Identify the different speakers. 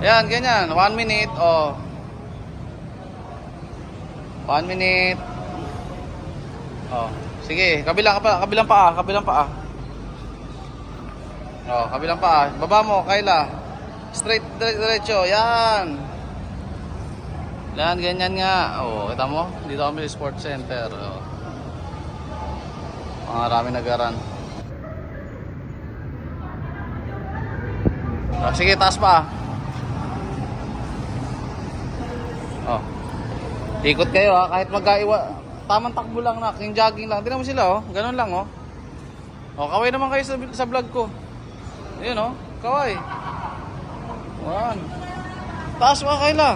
Speaker 1: Ayan, ganyan. 1 minute. Oh. 1 minute. Oh. Sige, kabilang paa. Oh, kabilang paa. Baba mo, Kayla. Straight, diretso. Yan. Yan, ganyan nga. Oh, kita mo? Dito kami sa sports center. Oh. Maraming nagaran. Oh, sige, taas pa. Oh. Ikot kayo ha, kahit magkaiwa. Tamang takbo lang na, yung jogging lang. Tingnan mo sila oh, ganun lang oh. Oh, kaway naman kayo sa vlog ko. Ayun oh, kaway. One. Taas pa, Kayla.